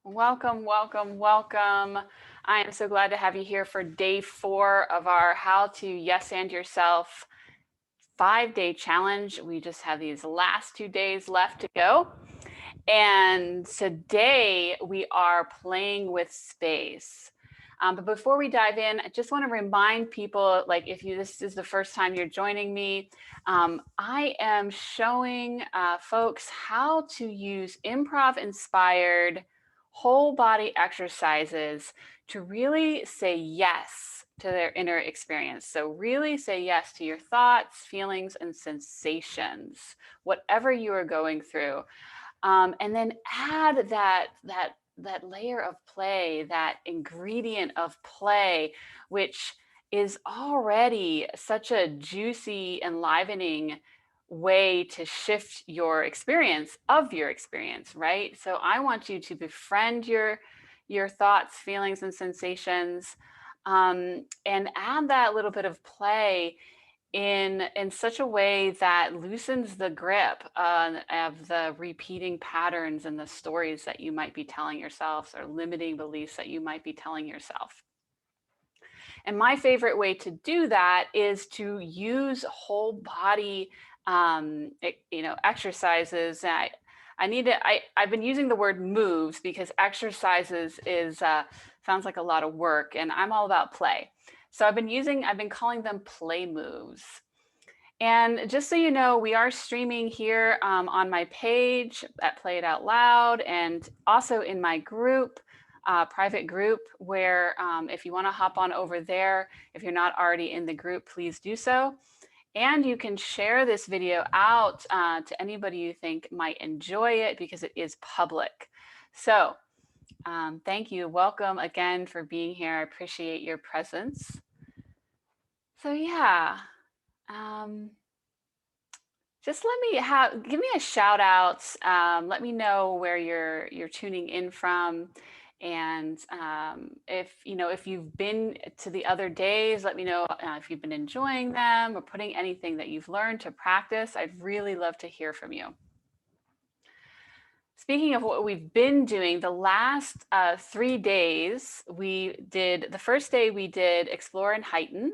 Welcome, welcome, welcome. I am so glad to have you here for day 4 of our How to Yes and Yourself 5-day challenge. We just have these last 2 days left to go. And today we are playing with space. But before we dive in, I just want to remind people, like if this is the first time you're joining me, I am showing folks how to use improv inspired whole body exercises to really say yes to their inner experience. So really say yes to your thoughts, feelings, and sensations, whatever you are going through. And then add that layer of play, that ingredient of play, which is already such a juicy, enlivening way to shift your experience of your experience, right? So I want you to befriend your thoughts, feelings, and sensations, and add that little bit of play in such a way that loosens the grip of the repeating patterns and the stories that you might be telling yourself or limiting beliefs that you might be telling yourself. And my favorite way to do that is to use whole body, exercises. I've been using the word moves because exercises is sounds like a lot of work, and I'm all about play. So I've been calling them play moves. And just so you know, we are streaming here on my page at Play It Out Loud, and also in my group, private group, where if you want to hop on over there, if you're not already in the group, please do so. And you can share this video out to anybody you think might enjoy it because it is public. So thank you. Welcome again for being here. I appreciate your presence. So yeah. Um, just give me a shout out. Let me know where you're tuning in from, and if you've been to the other days, let me know if you've been enjoying them or putting anything that you've learned to practice. I'd really love to hear from you. Speaking of what we've been doing, the last 3 days, the first day we did explore and heighten.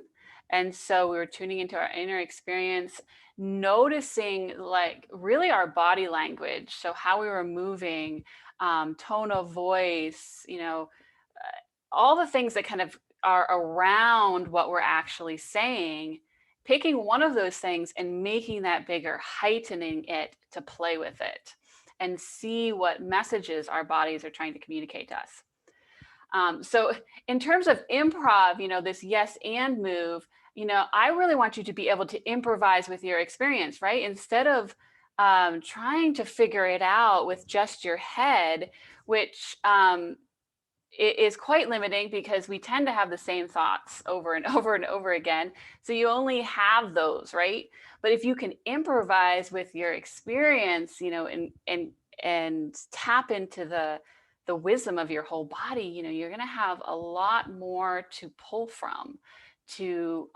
And so we were tuning into our inner experience, noticing like really our body language. So how we were moving, tone of voice, all the things that kind of are around what we're actually saying, picking one of those things and making that bigger, heightening it to play with it and see what messages our bodies are trying to communicate to us. So in terms of improv, this yes and move, I really want you to be able to improvise with your experience, right? Instead of trying to figure it out with just your head, which it is quite limiting because we tend to have the same thoughts over and over and over again. So you only have those, right? But if you can improvise with your experience, and tap into the wisdom of your whole body, you're going to have a lot more to pull from to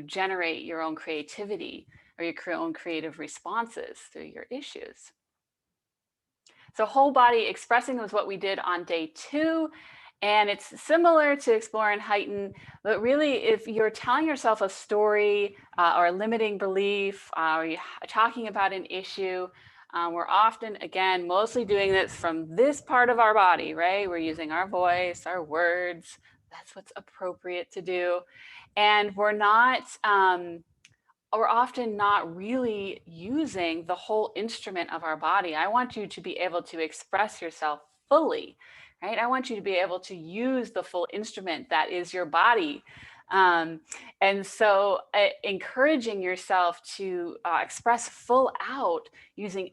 generate your own creativity or your own creative responses through your issues. So whole body expressing was what we did on day 2. And it's similar to explore and heighten, but really if you're telling yourself a story or a limiting belief, or you're talking about an issue, we're often, again, mostly doing this from this part of our body, right? We're using our voice, our words. That's what's appropriate to do. And we're often not really using the whole instrument of our body. I want you to be able to express yourself fully, right? I want you to be able to use the full instrument that is your body. And so encouraging yourself to express full out using,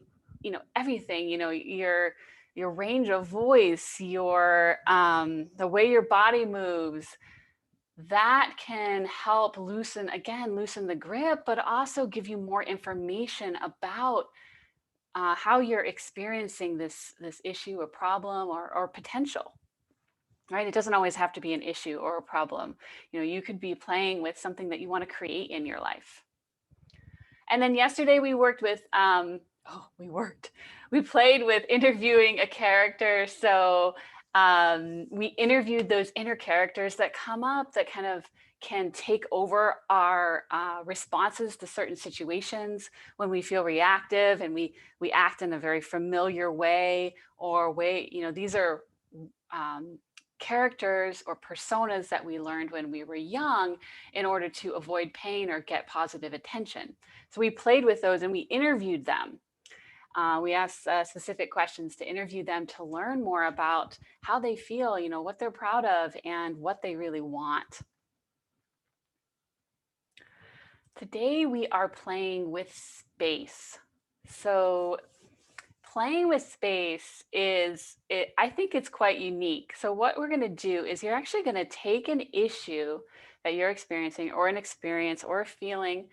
everything, your range of voice, the way your body moves, that can help loosen the grip, but also give you more information about how you're experiencing this issue or problem or potential, right? It doesn't always have to be an issue or a problem. You could be playing with something that you want to create in your life. And then yesterday we worked with Oh, we worked. We played with interviewing a character. So we interviewed those inner characters that come up that kind of can take over our responses to certain situations when we feel reactive and we act in a very familiar way or way, these are um, characters or personas that we learned when we were young in order to avoid pain or get positive attention. So we played with those and we interviewed them. We asked specific questions to interview them to learn more about how they feel, what they're proud of, and what they really want. Today, we are playing with space. So, playing with space I think it's quite unique. So, what we're going to do is you're actually going to take an issue that you're experiencing, or an experience, or a feeling,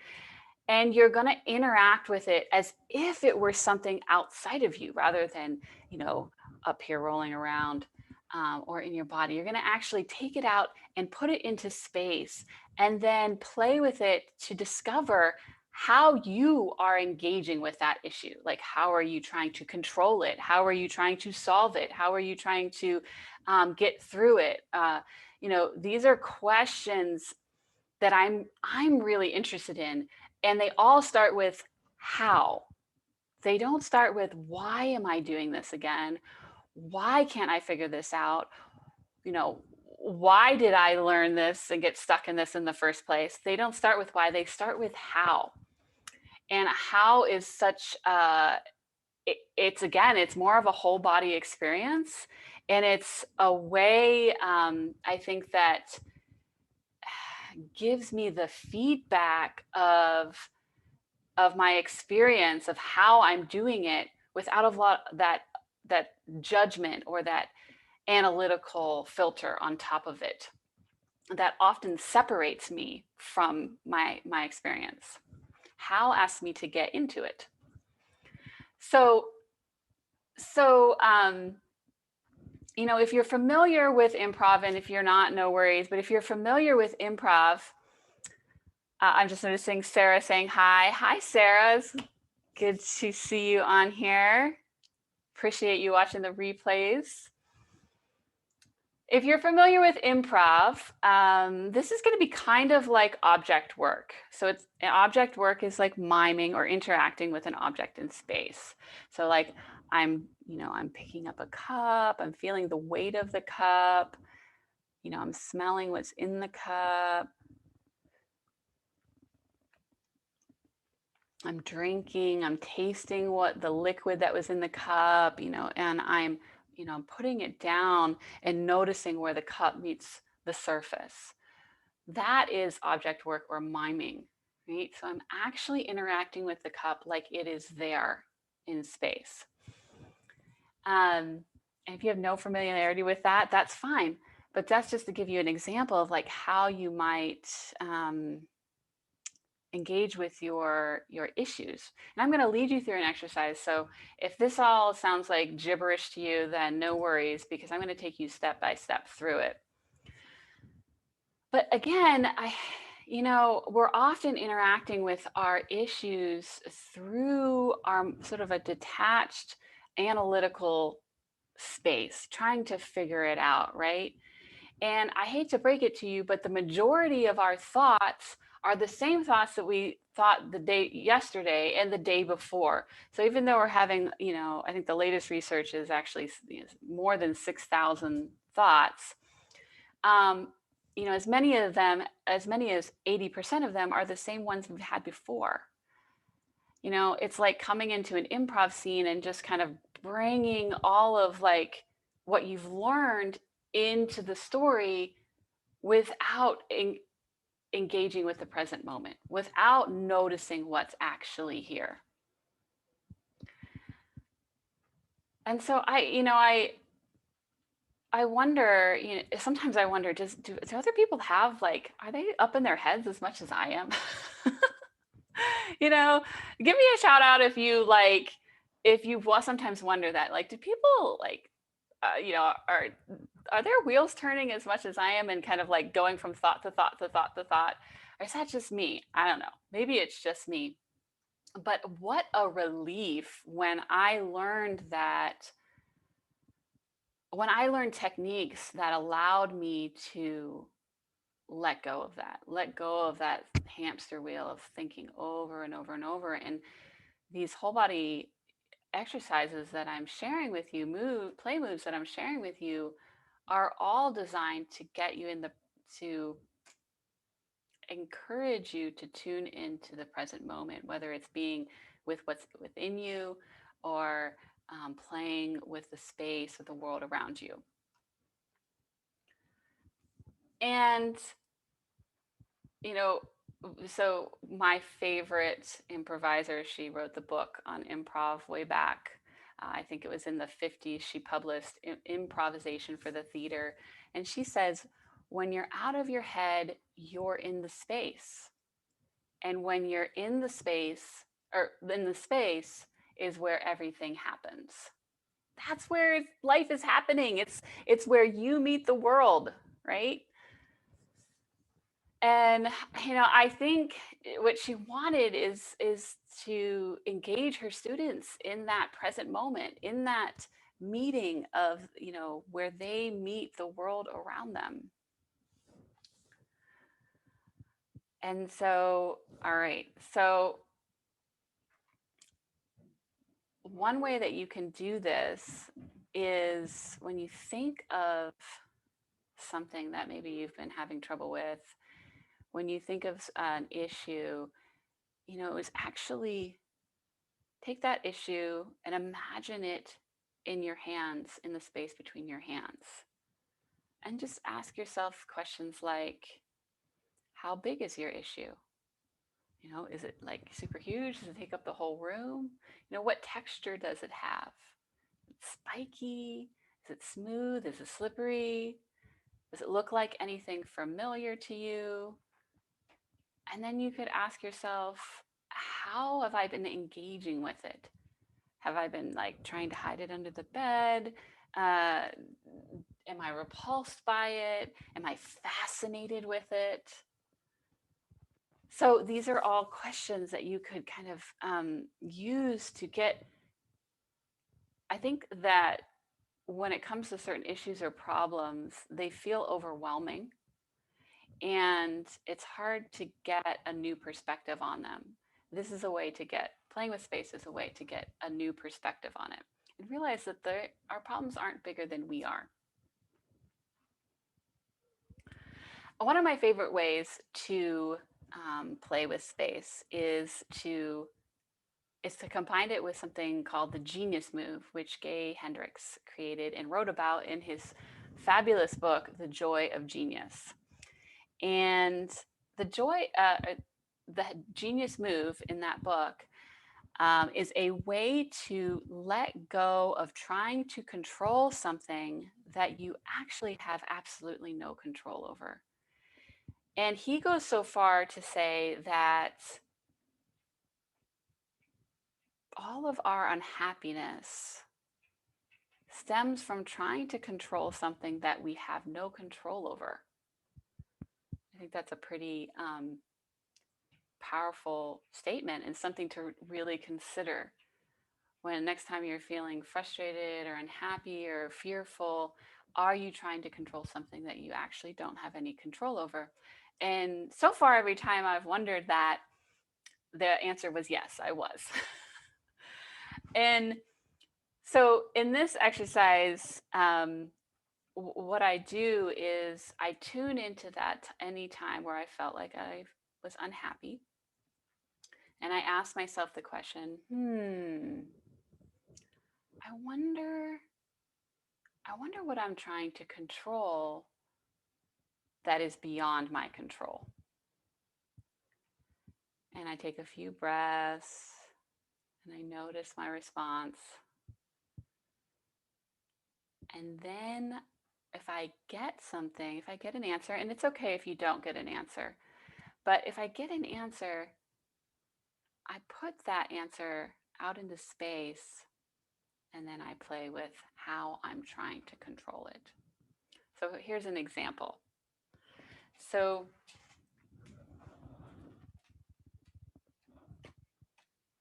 and you're going to interact with it as if it were something outside of you rather than, you know, up here rolling around or in your body. You're going to actually take it out and put it into space and then play with it to discover how you are engaging with that issue. Like, how are you trying to control it? How are you trying to solve it? How are you trying to get through it? These are questions that I'm really interested in, and they all start with how. They don't start with why am I doing this again? Why can't I figure this out? You know, why did I learn this and get stuck in this in the first place? They don't start with why, they start with how. And how is such it's again, it's more of a whole body experience, and it's a way I think that gives me the feedback of my experience of how I'm doing it without a lot that judgment or that analytical filter on top of it that often separates me from my experience. How asks me to get into it. So so if you're familiar with improv, and if you're not, no worries, but if you're familiar with improv, I'm just noticing Sarah saying hi. Hi, Sarah. It's good to see you on here. Appreciate you watching the replays. If you're familiar with improv, this is going to be kind of like object work. So object work is like miming or interacting with an object in space. So like I'm picking up a cup, I'm feeling the weight of the cup, I'm smelling what's in the cup. I'm drinking, I'm tasting what the liquid that was in the cup, and I'm putting it down and noticing where the cup meets the surface. That is object work or miming, right? So I'm actually interacting with the cup like it is there in space. And if you have no familiarity with that, that's fine. But that's just to give you an example of like how you might engage with your issues. And I'm going to lead you through an exercise. So if this all sounds like gibberish to you, then no worries, because I'm going to take you step by step through it. But again, we're often interacting with our issues through our sort of a detached analytical space, trying to figure it out, right? And I hate to break it to you, but the majority of our thoughts are the same thoughts that we thought the day yesterday and the day before. So even though we're having, I think the latest research is actually more than 6,000 thoughts, as many as 80% of them are the same ones we've had before. It's like coming into an improv scene and just kind of bringing all of like what you've learned into the story without engaging with the present moment, without noticing what's actually here. And so I wonder, sometimes I wonder, do other people have like, are they up in their heads as much as I am? Give me a shout out if you sometimes wonder that, like, do people like, are their wheels turning as much as I am and kind of like going from thought to thought to thought to thought? Or is that just me? I don't know. Maybe it's just me. But what a relief when I learned techniques that allowed me to let go of that hamster wheel of thinking over and over and over. And these whole body exercises that I'm sharing with you, play moves that I'm sharing with you, are all designed to get you to encourage you to tune into the present moment, whether it's being with what's within you or playing with the space, with the world around you. And, you know, so my favorite improviser, she wrote the book on improv way back. I think it was in the 50s. She published Improvisation for the Theater. And she says, when you're out of your head, you're in the space. And when you're in the space, or in the space is where everything happens. That's where life is happening. It's where you meet the world, right? And I think what she wanted is to engage her students in that present moment, in that meeting of, where they meet the world around them. And so, all right. So one way that you can do this is when you think of something that maybe you've been having trouble with, when you think of an issue, is actually take that issue and imagine it in your hands, in the space between your hands. And just ask yourself questions like, how big is your issue? Is it like super huge? Does it take up the whole room? What texture does it have? Is it spiky? Is it smooth? Is it slippery? Does it look like anything familiar to you? And then you could ask yourself, how have I been engaging with it? Have I been like trying to hide it under the bed? Am I repulsed by it? Am I fascinated with it? So these are all questions that you could kind of use to get. I think that when it comes to certain issues or problems, they feel overwhelming and it's hard to get a new perspective on them. This is a way to playing with space is a way to get a new perspective on it and realize that our problems aren't bigger than we are. One of my favorite ways to play with space is to combine it with something called the genius move, which Gay Hendricks created and wrote about in his fabulous book, The Joy of Genius. And the genius move in that book is a way to let go of trying to control something that you actually have absolutely no control over. And he goes so far to say that all of our unhappiness stems from trying to control something that we have no control over. I think that's a pretty powerful statement and something to really consider when next time you're feeling frustrated or unhappy or fearful. Are you trying to control something that you actually don't have any control over? And so far, every time I've wondered that, the answer was yes, I was. And so in this exercise, what I do is I tune into that any time where I felt like I was unhappy. And I ask myself the question, I wonder what I'm trying to control that is beyond my control. And I take a few breaths and I notice my response. And then if I get an answer, and it's okay if you don't get an answer, but if I get an answer, I put that answer out into space and then I play with how I'm trying to control it. So here's an example. So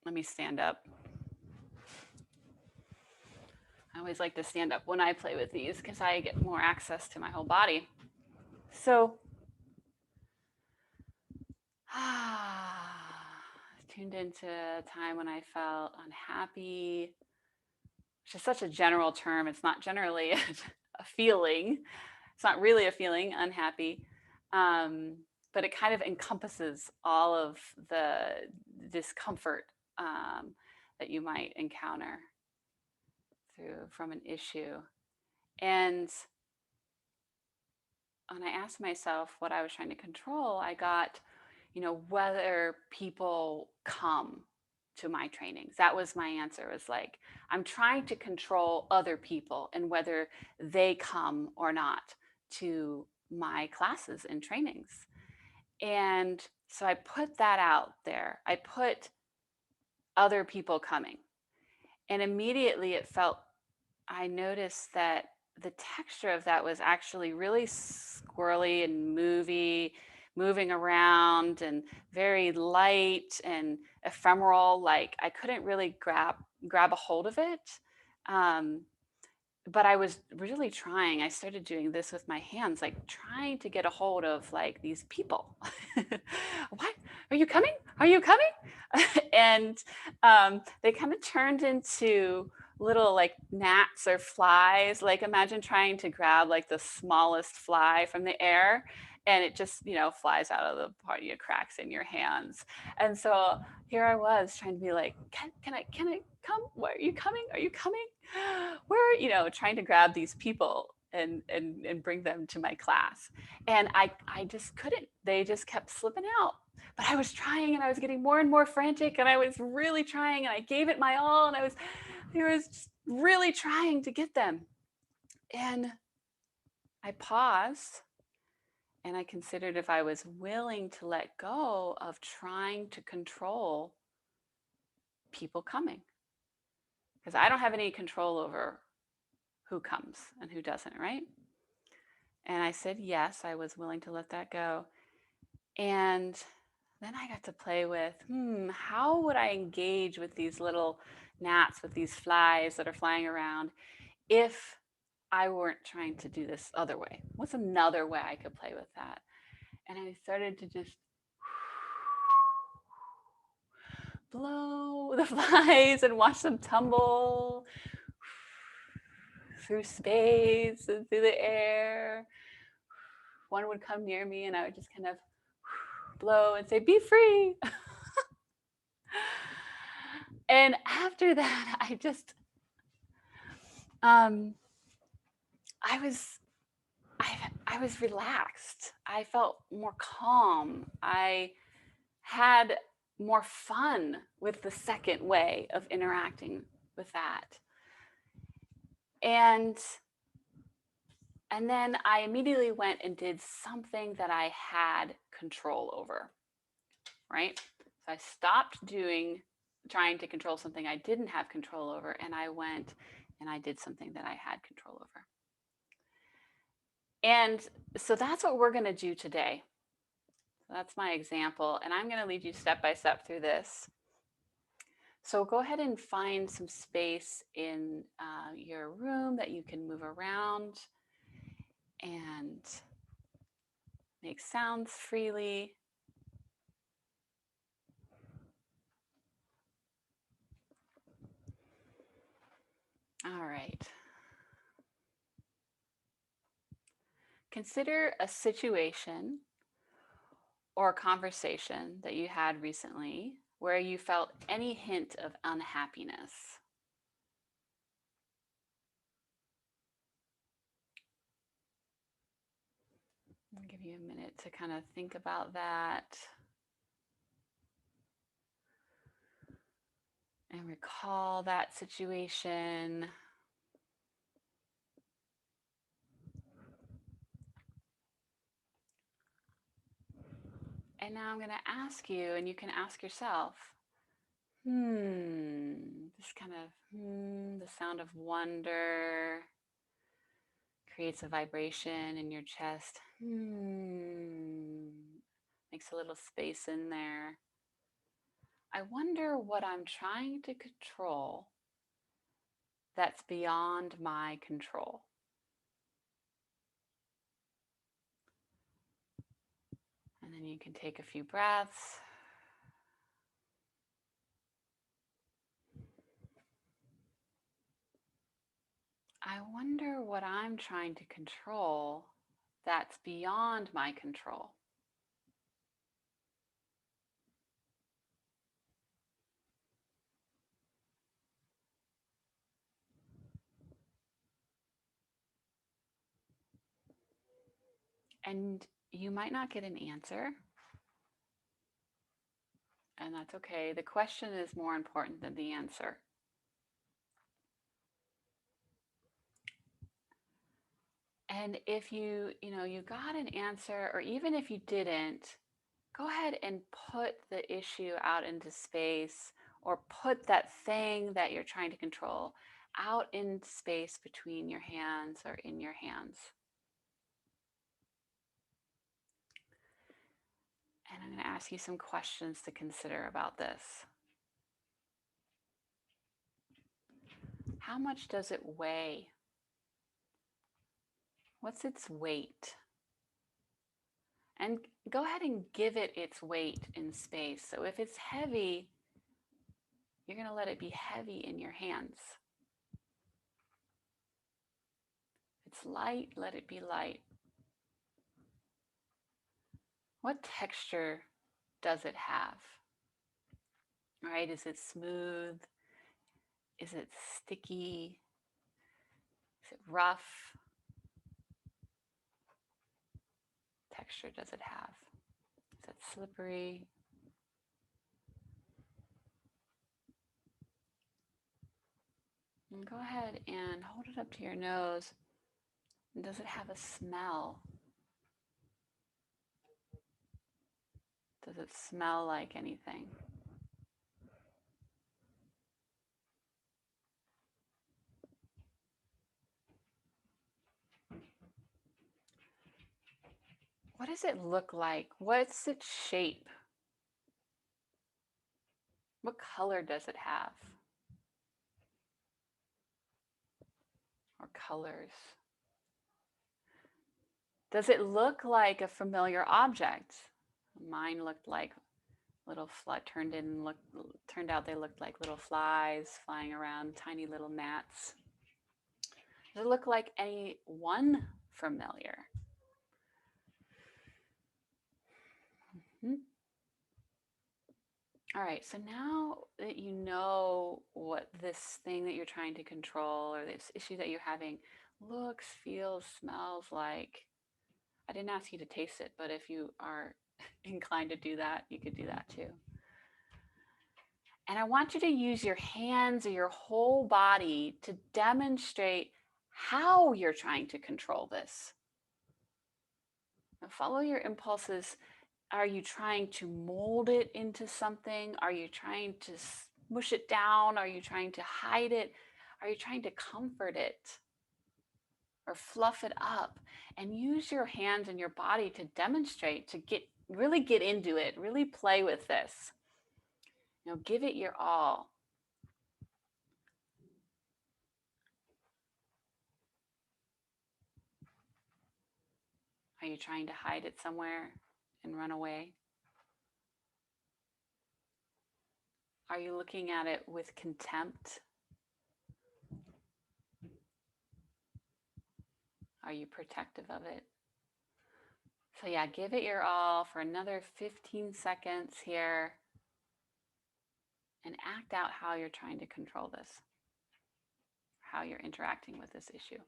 Let me stand up. I always like to stand up when I play with these because I get more access to my whole body. So, tuned into a time when I felt unhappy, which is such a general term. It's not generally a feeling. It's not really a feeling, unhappy. Um, but it kind of encompasses all of the discomfort that you might encounter from an issue. And when I asked myself what I was trying to control, I got, whether people come to my trainings. That was my answer. It was like, I'm trying to control other people and whether they come or not to my classes and trainings. And so I put that out there. I put other people coming. And immediately I noticed that the texture of that was actually really squirrely and moving around and very light and ephemeral. Like I couldn't really grab a hold of it. Um, but I was really trying. I started doing this with my hands, like trying to get a hold of like these people. What? Are you coming? Are you coming? And they kind of turned into little like gnats or flies. Like imagine trying to grab like the smallest fly from the air and it just, flies out of the part of your cracks in your hands. And so here I was trying to be like, can I come? Where are you coming? Are you coming? Where, trying to grab these people and bring them to my class. And I just couldn't. They just kept slipping out. But I was trying and I was getting more and more frantic and I was really trying and I gave it my all and I was just really trying to get them. And I paused and I considered if I was willing to let go of trying to control people coming. Because I don't have any control over who comes and who doesn't, right? And I said yes, I was willing to let that go. And then I got to play with, how would I engage with these little gnats, with these flies that are flying around if I weren't trying to do this other way? What's another way I could play with that? And I started to just blow the flies and watch them tumble through space and through the air. One would come near me and I would just kind of blow and say, be free. And after that, I was I was relaxed. I felt more calm. I had more fun with the second way of interacting with that. And then I immediately went and did something that I had control over, right? So I stopped trying to control something I didn't have control over, and I went and I did something that I had control over. And so that's what we're going to do today. So that's my example, and I'm going to lead you step by step through this. So go ahead and find some space in your room that you can move around and make sounds freely. All right. Consider a situation or a conversation that you had recently where you felt any hint of unhappiness. I'll give you a minute to kind of think about that and recall that situation. And now I'm going to ask you, and you can ask yourself, this kind of, the sound of wonder creates a vibration in your chest. Makes a little space in there. I wonder what I'm trying to control that's beyond my control. And then you can take a few breaths. I wonder what I'm trying to control that's beyond my control. And you might not get an answer, and that's okay. The question is more important than the answer. And if you got an answer, or even if you didn't, go ahead and put the issue out into space, or put that thing that you're trying to control out in space between your hands or in your hands. And I'm going to ask you some questions to consider about this. How much does it weigh? What's its weight? And go ahead and give it its weight in space. So if it's heavy, you're going to let it be heavy in your hands. If it's light, let it be light. What texture does it have? Right? Is it smooth? Is it sticky? Is it rough? Texture does it have? Is it slippery? And go ahead and hold it up to your nose. And does it have a smell? Does it smell like anything? What does it look like? What's its shape? What color does it have? Or colors? Does it look like a familiar object? Mine looked like little fly turned out they looked like little flies flying around, tiny little gnats. Does it look like any one familiar? Mm-hmm. All right, so now that you know what this thing that you're trying to control or this issue that you're having looks, feels, smells like, I didn't ask you to taste it, but if you are inclined to do that, you could do that too. And I want you to use your hands or your whole body to demonstrate how you're trying to control this. Now follow your impulses. Are you trying to mold it into something? Are you trying to smush it down? Are you trying to hide it? Are you trying to comfort it or fluff it up? And use your hands and your body to demonstrate, to really get into it, really play with this. Give it your all. Are you trying to hide it somewhere and run away? Are you looking at it with contempt? Are you protective of it? So yeah, give it your all for another 15 seconds here and act out how you're trying to control this, how you're interacting with this issue.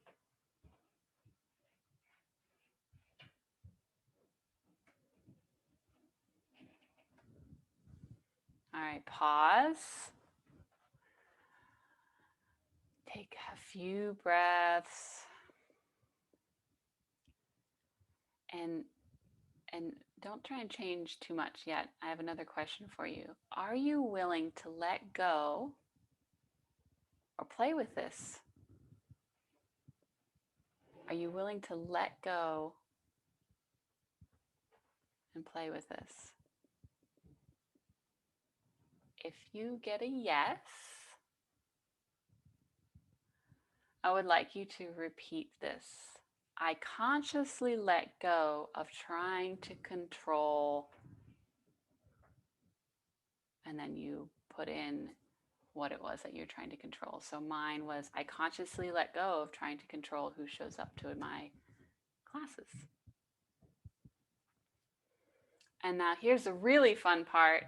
All right, pause. Take a few breaths. And don't try and change too much yet. I have another question for you. Are you willing to let go or play with this? Are you willing to let go and play with this? If you get a yes, I would like you to repeat this. I consciously let go of trying to control, and then you put in what it was that you're trying to control. So mine was I consciously let go of trying to control who shows up to my classes. And now here's the really fun part.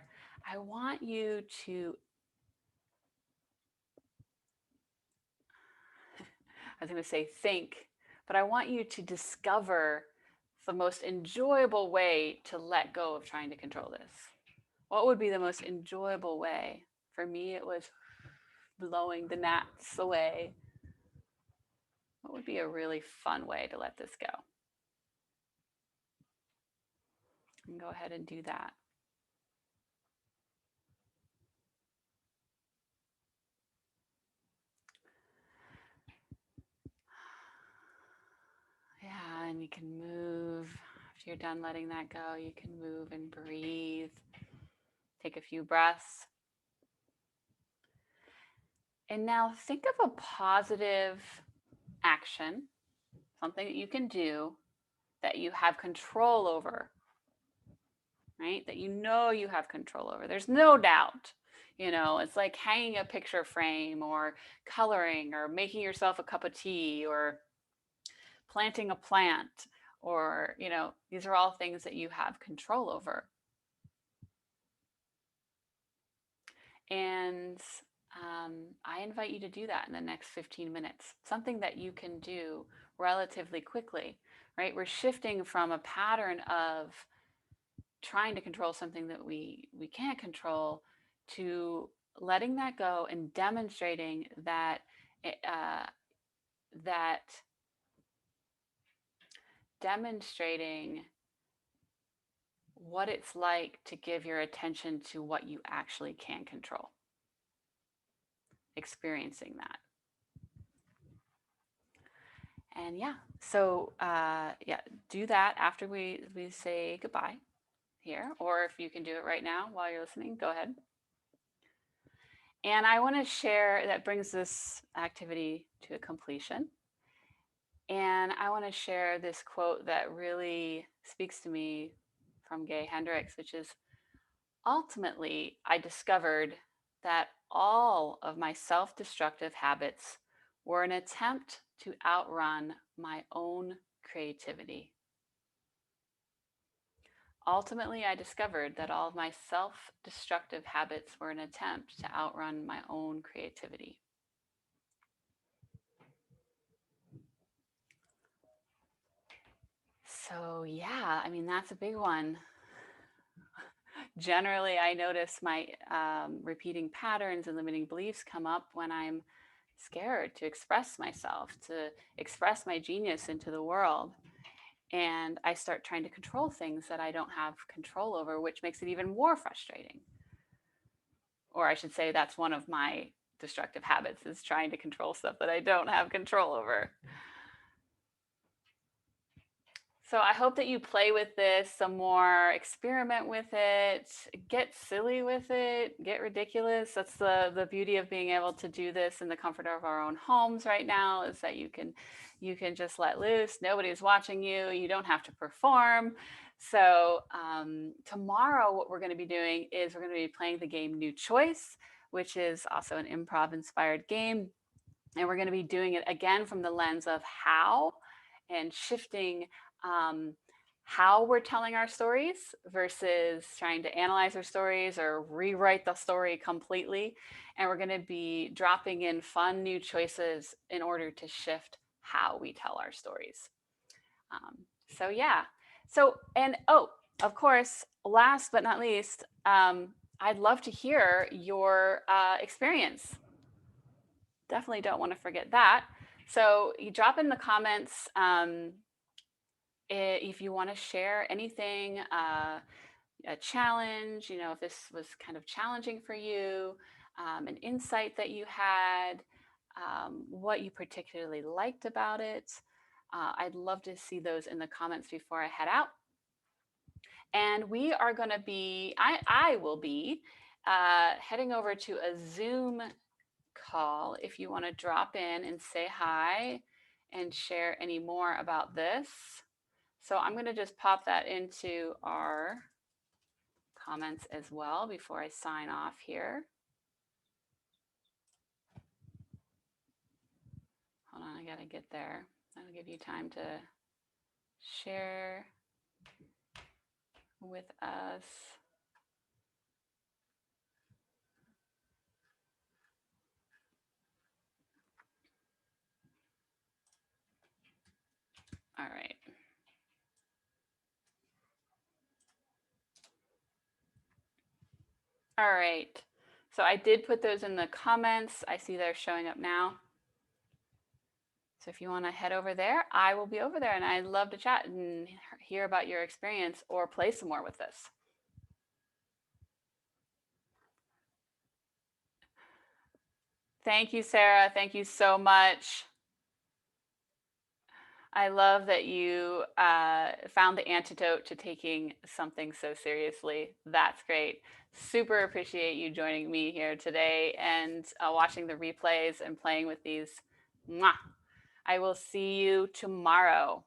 I want you to, I was going to say think, but I want you to discover the most enjoyable way to let go of trying to control this. What would be the most enjoyable way? For me, it was blowing the gnats away. What would be a really fun way to let this go? And go ahead and do that. Yeah, and you can move. After you're done letting that go, you can move and breathe. Take a few breaths. And now think of a positive action, something that you can do that you have control over, right? That you have control over. There's no doubt. It's like hanging a picture frame or coloring or making yourself a cup of tea or planting a plant or, these are all things that you have control over. And I invite you to do that in the next 15 minutes, something that you can do relatively quickly, right? We're shifting from a pattern of trying to control something that we can't control to letting that go and demonstrating that that demonstrating what it's like to give your attention to what you actually can control, experiencing that. And yeah, so do that after we say goodbye here, or if you can do it right now while you're listening, go ahead. And I want to share, that brings this activity to a completion. And I want to share this quote that really speaks to me from Gay Hendricks, which is, ultimately, I discovered that all of my self-destructive habits were an attempt to outrun my own creativity. Ultimately, I discovered that all of my self-destructive habits were an attempt to outrun my own creativity. So yeah, I mean, that's a big one. Generally, I notice my repeating patterns and limiting beliefs come up when I'm scared to express myself, to express my genius into the world. And I start trying to control things that I don't have control over, which makes it even more frustrating. Or I should say, that's one of my destructive habits, is trying to control stuff that I don't have control over. So I hope that you play with this some more, experiment with it, get silly with it, get ridiculous. That's the beauty of being able to do this in the comfort of our own homes right now, is that you can just let loose. Nobody's watching you. You don't have to perform. So tomorrow, what we're going to be doing is we're going to be playing the game New Choice, which is also an improv inspired game. And we're going to be doing it again from the lens of how, and shifting how we're telling our stories versus trying to analyze our stories or rewrite the story completely. And we're going to be dropping in fun new choices in order to shift how we tell our stories. So yeah. So, and of course, last but not least, I'd love to hear your experience. Definitely don't want to forget that. So you drop in the comments if you want to share anything, a challenge, if this was kind of challenging for you, an insight that you had, what you particularly liked about it. I'd love to see those in the comments before I head out. And we are going to be, I will be heading over to a Zoom call if you want to drop in and say hi and share any more about this. So I'm going to just pop that into our comments as well before I sign off here. Hold on, I got to get there. That'll give you time to share with us. All right. All right. So I did put those in the comments. I see they're showing up now. So if you want to head over there, I will be over there, and I'd love to chat and hear about your experience or play some more with this. Thank you, Sarah. Thank you so much. I love that you found the antidote to taking something so seriously. That's great. Super appreciate you joining me here today and watching the replays and playing with these. Mwah. I will see you tomorrow.